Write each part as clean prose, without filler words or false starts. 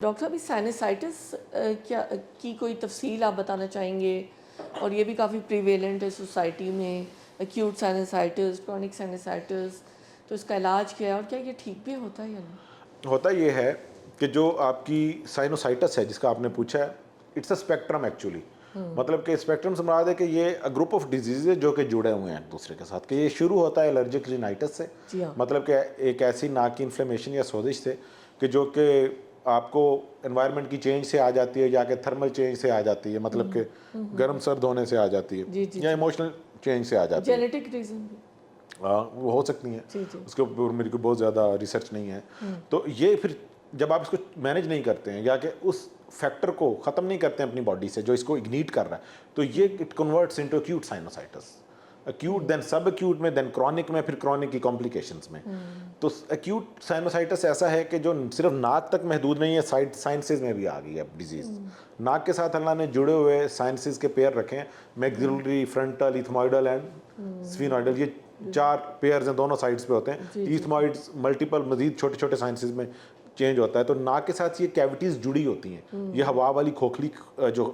Doctor صاحب اس سائنسائٹس کیا کی کوئی تفصیل آپ بتانا چاہیں گے؟ اور یہ بھی کافی پریویلنٹ ہے سوسائٹی میں، ایکیوٹ سائنسائٹس، کرونک سائنسائٹس، تو اس کا علاج کیا ہے اور کیا یہ ٹھیک بھی ہوتا ہے یا نہیں؟ ہوتا یہ ہے کہ جو آپ کی سائنوسائٹس ہے جس کا آپ نے پوچھا ہے، اٹس اے اسپیکٹرم ایکچولی. مطلب کہ اسپیکٹرم سے مراد ہے کہ یہ گروپ آف ڈیزیز جو کہ جڑے ہوئے ہیں ایک دوسرے کے ساتھ، کہ یہ شروع ہوتا ہے الرجک رینائٹس سے. جی ہاں. مطلب کہ ایک ایسی ناک کی انفلیمیشن یا سوزش سے کہ جو کہ آپ کو انوائرمنٹ کی چینج سے آ جاتی ہے یا کہ تھرمل چینج سے آ جاتی ہے، مطلب کہ گرم سرد ہونے سے آ جاتی ہے یا ایموشنل چینج سے آ جاتی ہے. جینیٹک ریزن بھی وہ ہو سکتی ہیں، جی جی. اس کے اوپر میری کو بہت زیادہ ریسرچ نہیں ہے. تو یہ پھر جب آپ اس کو مینیج نہیں کرتے ہیں یا کہ اس فیکٹر کو ختم نہیں کرتے ہیں اپنی باڈی سے جو اس کو اگنیٹ کر رہا ہے، تو یہ it converts into acute sinusitis. Acute then sub acute میں، دین کرونک میں، پھر کرونک کی کمپلیکیشنز میں. تو ایکیوٹ سائنوسائٹس ایسا ہے کہ جو صرف ناک تک محدود نہیں ہے، سائنسز میں بھی آ گئی ہے ڈیزیز. ناک کے ساتھ اللہ نے جڑے ہوئے سائنسز کے پیئر رکھے ہیں، میگزیلری، فرنٹل، ایتھموئڈل اینڈ سفینوئڈل. یہ 4 پیئرز ہیں، دونوں سائڈس پہ ہوتے ہیں. ایتھموئڈز ملٹیپل مزید چھوٹے چھوٹے سائنسز میں چینج ہوتا ہے. تو ناک کے ساتھ یہ کیوٹیز جڑی ہوتی ہیں، یہ ہوا والی کھوکھلی جو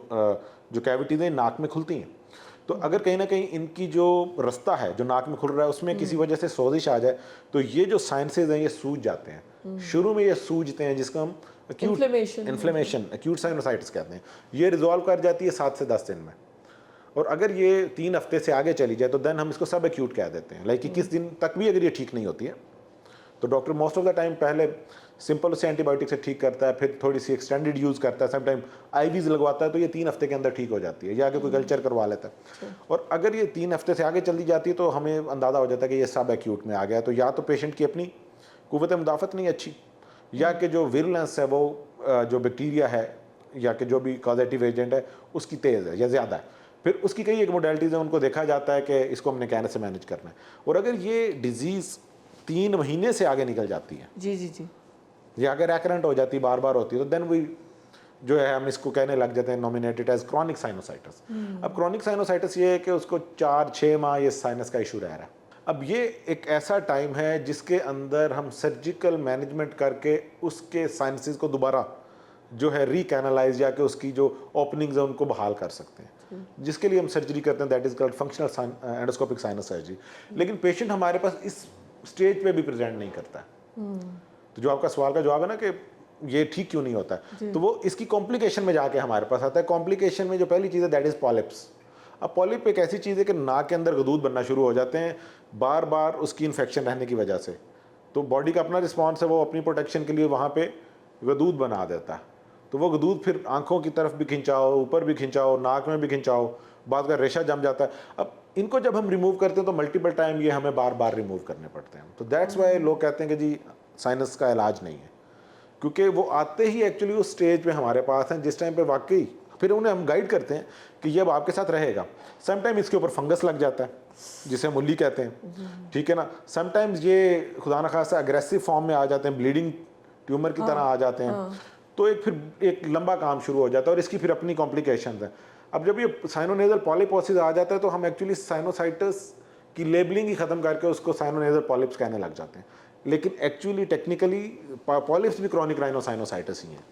کیوٹیز ہیں ناک میں کھلتی ہیں. تو اگر کہیں نہ کہیں ان کی جو رستہ ہے جو ناک میں کھل رہا ہے اس میں کسی وجہ سے سوزش آ جائے تو یہ جو سائنسز ہیں یہ سوج جاتے ہیں. شروع میں یہ سوجتے ہیں، جس کو ہم انفلیمیشن ایکیوٹ سائنوسائٹس کہتے ہیں. یہ ریزالو کر جاتی ہے 7 سے 10 دن میں. اور اگر یہ 3 ہفتے سے آگے چلی جائے تو دین ہم اس کو سب ایکیوٹ کہہ دیتے ہیں. لائک 21 دن تک بھی اگر یہ ٹھیک نہیں ہوتی ہے تو doctor most of the time پہلے سمپل اسے اینٹی بایوٹک سے ٹھیک کرتا ہے، پھر تھوڑی سی ایکسٹینڈیڈ یوز کرتا ہے، سم ٹائم آئی ویز لگواتا ہے، تو یہ 3 ہفتے کے اندر ٹھیک ہو جاتی ہے یا کہ کوئی کلچر کروا لیتا ہے. اور اگر یہ 3 ہفتے سے آگے چلی جاتی ہے تو ہمیں اندازہ ہو جاتا ہے کہ یہ سب ایکیوٹ میں آ گیا. تو یا تو پیشنٹ کی اپنی قوت مدافعت نہیں اچھی، یا کہ جو ویرولنس ہے وہ جو بیکٹیریا ہے یا کہ جو بھی کازیٹیو ایجنٹ ہے اس کی تیز ہے یا زیادہ ہے. پھر اس کی کئی ایک موڈیلٹیز ہیں، ان کو دیکھا جاتا ہے کہ اس کو ہم نے کہنے سے مینیج کرنا ہے. اور اگر یہ ڈیزیز 3 مہینے سے آگے نکل جاتی ہے جی جی جی، یا اگر ریکرنٹ ہو جاتی ہے، بار بار ہوتی ہے، تو دین وی جو ہے ہم اس کو کہنے لگ جاتے ہیں نومینیٹڈ ایز کرونک سائنوسائٹس. اب کرونک سائنوسائٹس یہ ہے کہ اس کو 4-6 ماہ یہ سائنس کا ایشو رہ رہا ہے. اب یہ ایک ایسا ٹائم ہے جس کے اندر ہم سرجیکل مینجمنٹ کر کے اس کے سائنسز کو دوبارہ جو ہے ریکینلائز یا کہ اس کی جو اوپننگز ہیں ان کو بحال کر سکتے ہیں، جس کے لیے ہم سرجری کرتے ہیں، that is called functional endoscopic sinus surgery. لیکن پیشنٹ ہمارے پاس اس اسٹیج پہ بھی پریزنٹ نہیں کرتا ہے. تو جو آپ کا سوال کا جواب ہے نا کہ یہ ٹھیک کیوں نہیں ہوتا ہے، تو وہ اس کی کمپلیکیشن میں جا کے ہمارے پاس آتا ہے. کمپلیکیشن میں جو پہلی چیز ہے دیٹ از پالپس. اب پالپ ایک ایسی چیز ہے کہ ناک کے اندر غدود بننا شروع ہو جاتے ہیں بار بار اس کی انفیکشن رہنے کی وجہ سے. تو باڈی کا اپنا رسپانس ہے، وہ اپنی پروٹیکشن کے لیے وہاں پہ غدود بنا دیتا ہے. تو وہ غدود پھر آنکھوں کی طرف بھی کھنچاؤ، اوپر بھی کھنچاؤ، ناک میں بھی کھنچاؤ، بعد کا ریشہ جم جاتا ہے. اب ان کو جب ہم ریموو کرتے ہیں تو ملٹیپل ٹائم یہ ہمیں بار بار ریموو کرنے پڑتے ہیں. تو دیٹس وائی لوگ کہتے ہیں کہ جی سائنس کا علاج نہیں ہے، کیونکہ وہ آتے ہی ایکچولی اس سٹیج پہ ہمارے پاس ہیں جس ٹائم پہ واقعی پھر انہیں ہم گائیڈ کرتے ہیں کہ یہ اب آپ کے ساتھ رہے گا. سم ٹائم اس کے اوپر فنگس لگ جاتا ہے جسے ملی کہتے ہیں، ٹھیک ہے نا. سم ٹائمز یہ خدا نخواستہ اگریسو فارم میں آ جاتے ہیں، بلیڈنگ ٹیومر کی طرح آ جاتے ہیں. تو پھر ایک لمبا کام شروع ہو جاتا ہے اور اس کی پھر اپنی کمپلیکیشنز ہیں. اب جب یہ سائنونیزل پالیپوسس آ جاتا ہے تو ہم ایکچولی سائنوسائٹس کی لیبلنگ ہی ختم کر کے اس کو سائنونیزل پالیپس کہنے لگ جاتے ہیں. لیکن ایکچولی ٹیکنیکلی پالیپس بھی کرونک رائنوسائنوسائٹس ہی ہیں.